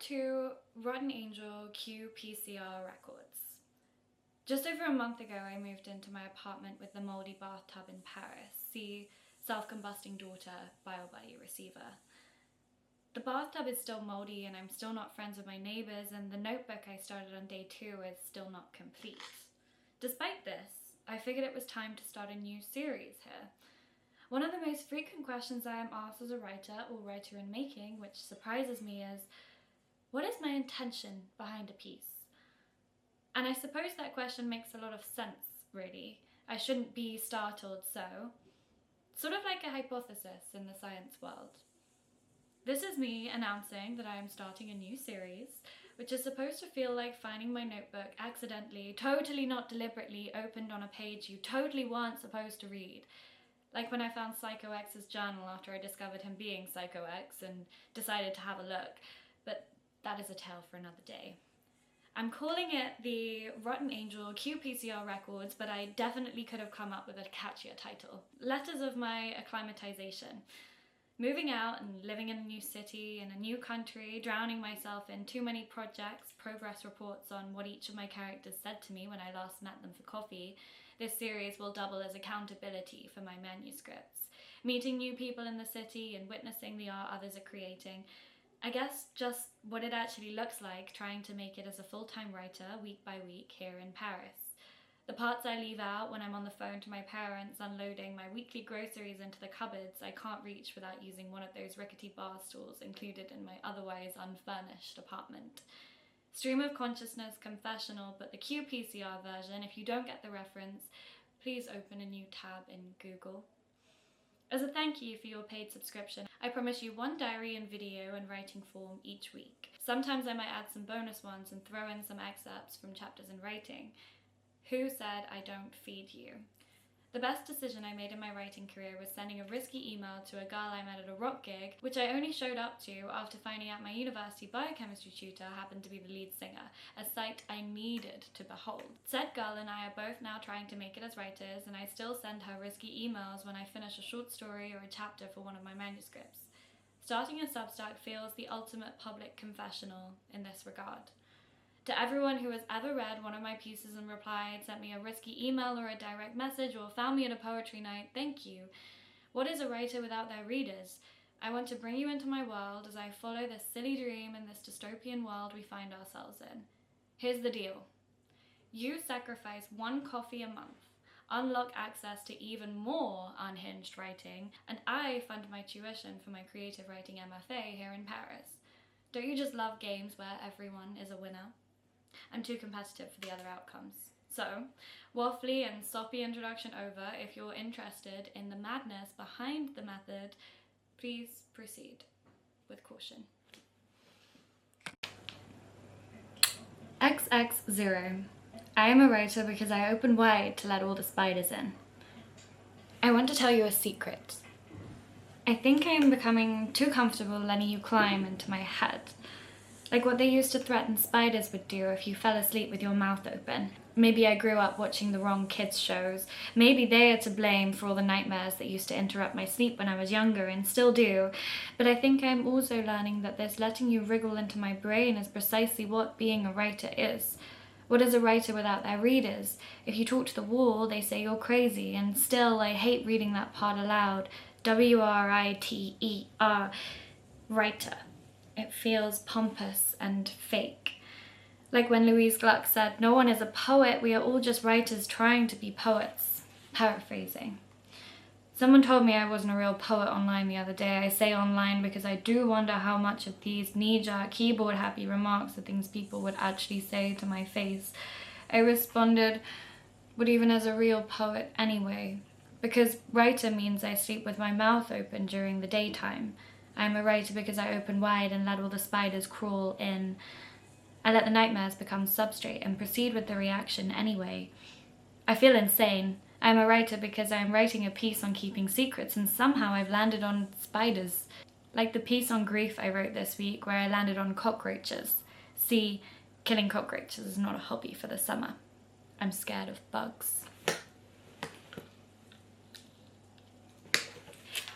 to Rotten Angel qPCR records. Just over a month ago, I moved into my apartment with the mouldy bathtub in Paris. See Self-Combusting Daughter, BioBuddy receiver. The bathtub is still mouldy and I'm still not friends with my neighbours, and the notebook I started on day 2 is still not complete. Despite this, I figured it was time to start a new series here. One of the most frequent questions I am asked as a writer or writer in making, which surprises me, is, what is my intention behind a piece? And I suppose that question makes a lot of sense, really. I shouldn't be startled, so. Sort of like a hypothesis in the science world. This is me announcing that I am starting a new series, which is supposed to feel like finding my notebook accidentally, totally not deliberately, opened on a page you totally weren't supposed to read. Like when I found Psycho X's journal after I discovered him being Psycho X and decided to have a look, but that is a tale for another day. I'm calling it the Rotten Angel qPCR records, but I definitely could have come up with a catchier title. Letters of my acclimatization. Moving out and living in a new city, in a new country, drowning myself in too many projects, progress reports on what each of my characters said to me when I last met them for coffee, this series will double as accountability for my manuscripts. Meeting new people in the city and witnessing the art others are creating. I guess just what it actually looks like trying to make it as a full-time writer week by week here in Paris. The parts I leave out when I'm on the phone to my parents unloading my weekly groceries into the cupboards I can't reach without using one of those rickety bar stools included in my otherwise unfurnished apartment. Stream of consciousness confessional, but the qPCR version. If you don't get the reference, please open a new tab in Google. As a thank you for your paid subscription, I promise you one diary in video and writing form each week. Sometimes I might add some bonus ones and throw in some excerpts from chapters in writing. Who said I don't feed you? The best decision I made in my writing career was sending a risky email to a girl I met at a rock gig, which I only showed up to after finding out my university biochemistry tutor happened to be the lead singer, a sight I needed to behold. Said girl and I are both now trying to make it as writers, and I still send her risky emails when I finish a short story or a chapter for one of my manuscripts. Starting a Substack feels the ultimate public confessional in this regard. To everyone who has ever read one of my pieces and replied, sent me a risky email or a direct message, or found me at a poetry night, thank you. What is a writer without their readers? I want to bring you into my world as I follow this silly dream in this dystopian world we find ourselves in. Here's the deal. You sacrifice one coffee a month, unlock access to even more unhinged writing, and I fund my tuition for my creative writing MFA here in Paris. Don't you just love games where everyone is a winner? I'm too competitive for the other outcomes. So, waffly and soppy introduction over. If you're interested in the madness behind the method, please proceed with caution. XX0. I am a writer because I open wide to let all the spiders in. I want to tell you a secret. I think I am becoming too comfortable letting you climb into my head. Like what they used to threaten spiders would do if you fell asleep with your mouth open. Maybe I grew up watching the wrong kids' shows. Maybe they are to blame for all the nightmares that used to interrupt my sleep when I was younger and still do. But I think I'm also learning that this letting you wriggle into my brain is precisely what being a writer is. What is a writer without their readers? If you talk to the wall, they say you're crazy, and still I hate reading that part aloud. W-R-I-T-E-R. Writer. It feels pompous and fake. Like when Louise Gluck said, "No one is a poet, we are all just writers trying to be poets." Paraphrasing. Someone told me I wasn't a real poet online the other day. I say online because I do wonder how much of these knee-jerk, keyboard-happy remarks are things people would actually say to my face. I responded, "What even is a real poet anyway?" Because writer means I sleep with my mouth open during the daytime. I'm a writer because I open wide and let all the spiders crawl in. I let the nightmares become substrate and proceed with the reaction anyway. I feel insane. I'm a writer because I'm writing a piece on keeping secrets, and somehow I've landed on spiders. Like the piece on grief I wrote this week where I landed on cockroaches. See, killing cockroaches is not a hobby for the summer. I'm scared of bugs.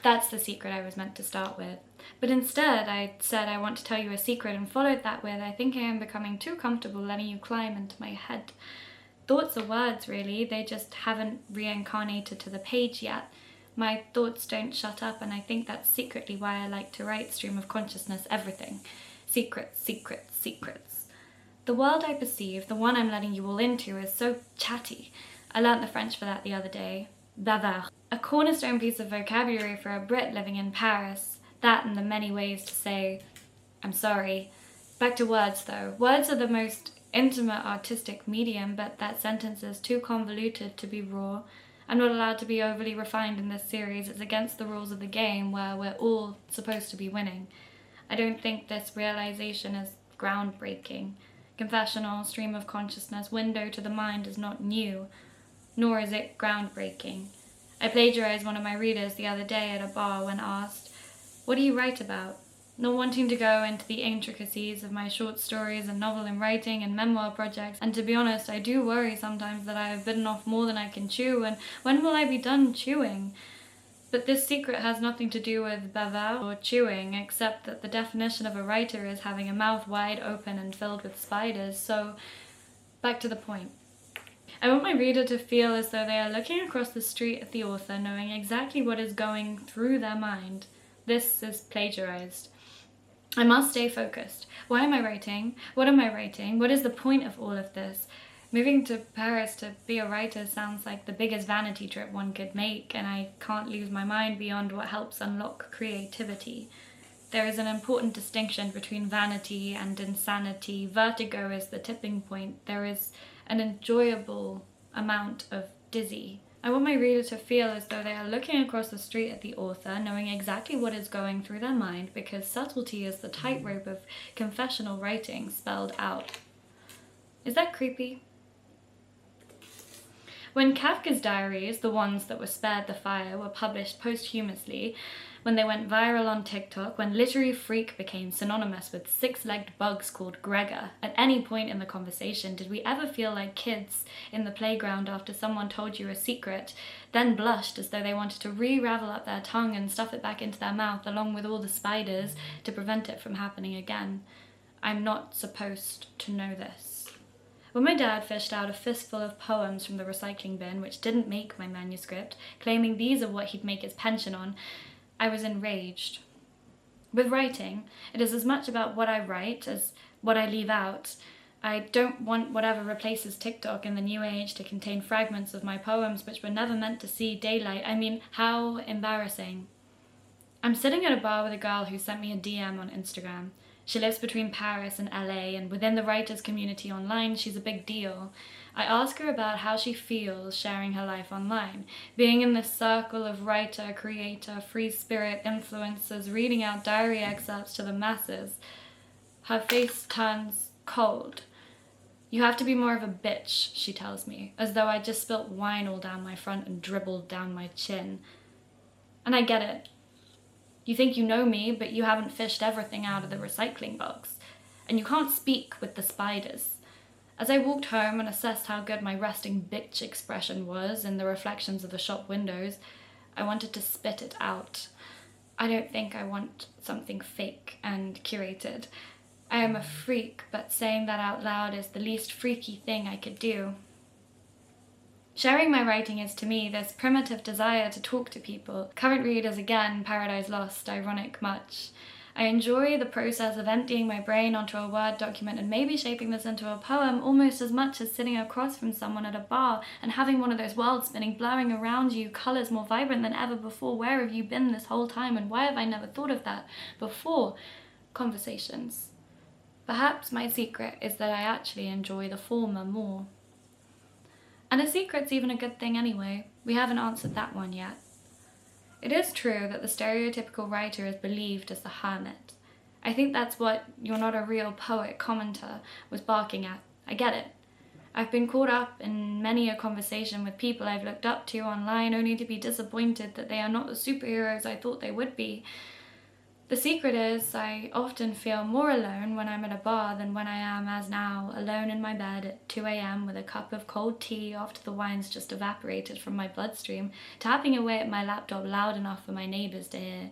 That's the secret I was meant to start with. But instead, I said I want to tell you a secret and followed that with, I think I am becoming too comfortable letting you climb into my head. Thoughts are words, really. They just haven't reincarnated to the page yet. My thoughts don't shut up, and I think that's secretly why I like to write stream of consciousness everything. Secrets, secrets, secrets. The world I perceive, the one I'm letting you all into, is so chatty. I learnt the French for that the other day. Bavard. A cornerstone piece of vocabulary for a Brit living in Paris. That and the many ways to say, I'm sorry. Back to words, though. Words are the most intimate artistic medium, but that sentence is too convoluted to be raw. I'm not allowed to be overly refined in this series. It's against the rules of the game where we're all supposed to be winning. I don't think this realization is groundbreaking. Confessional, stream of consciousness, window to the mind is not new, nor is it groundbreaking. I plagiarized one of my readers the other day at a bar when asked, "What do you write about?" Not wanting to go into the intricacies of my short stories and novel and writing and memoir projects, and to be honest, I do worry sometimes that I have bitten off more than I can chew, and when will I be done chewing? But this secret has nothing to do with bavard or chewing, except that the definition of a writer is having a mouth wide open and filled with spiders, so back to the point. I want my reader to feel as though they are looking across the street at the author, knowing exactly what is going through their mind. This is plagiarized. I must stay focused. Why am I writing? What am I writing? What is the point of all of this? Moving to Paris to be a writer sounds like the biggest vanity trip one could make, and I can't lose my mind beyond what helps unlock creativity. There is an important distinction between vanity and insanity. Vertigo is the tipping point. There is an enjoyable amount of dizzy. I want my reader to feel as though they are looking across the street at the author, knowing exactly what is going through their mind, because subtlety is the tightrope of confessional writing spelled out. Is that creepy? When Kafka's diaries, the ones that were spared the fire, were published posthumously, when they went viral on TikTok, when literary freak became synonymous with six-legged bugs called Gregor, at any point in the conversation did we ever feel like kids in the playground after someone told you a secret, then blushed as though they wanted to re-ravel up their tongue and stuff it back into their mouth along with all the spiders to prevent it from happening again? I'm not supposed to know this. When my dad fished out a fistful of poems from the recycling bin, which didn't make my manuscript, claiming these are what he'd make his pension on, I was enraged. With writing, it is as much about what I write as what I leave out. I don't want whatever replaces TikTok in the new age to contain fragments of my poems which were never meant to see daylight. I mean, how embarrassing. I'm sitting at a bar with a girl who sent me a DM on Instagram. She lives between Paris and LA, and within the writers' community online, she's a big deal. I ask her about how she feels sharing her life online, being in this circle of writer, creator, free spirit influencers, reading out diary excerpts to the masses. Her face turns cold. "You have to be more of a bitch," she tells me, as though I just spilt wine all down my front and dribbled down my chin. And I get it. You think you know me, but you haven't fished everything out of the recycling box. And you can't speak with the spiders. As I walked home and assessed how good my resting bitch expression was in the reflections of the shop windows, I wanted to spit it out. I don't think I want something fake and curated. I am a freak, but saying that out loud is the least freaky thing I could do. Sharing my writing is, to me, this primitive desire to talk to people. Current readers, again, Paradise Lost, ironic much. I enjoy the process of emptying my brain onto a Word document and maybe shaping this into a poem almost as much as sitting across from someone at a bar and having one of those worlds spinning, blurring around you, colours more vibrant than ever before. Where have you been this whole time, and why have I never thought of that before? Conversations. Perhaps my secret is that I actually enjoy the former more. And a secret's even a good thing anyway. We haven't answered that one yet. It is true that the stereotypical writer is believed as the hermit. I think that's what "you're not a real poet" commenter was barking at. I get it. I've been caught up in many a conversation with people I've looked up to online only to be disappointed that they are not the superheroes I thought they would be. The secret is, I often feel more alone when I'm at a bar than when I am, as now, alone in my bed at 2 a.m. with a cup of cold tea after the wine's just evaporated from my bloodstream, tapping away at my laptop loud enough for my neighbours to hear.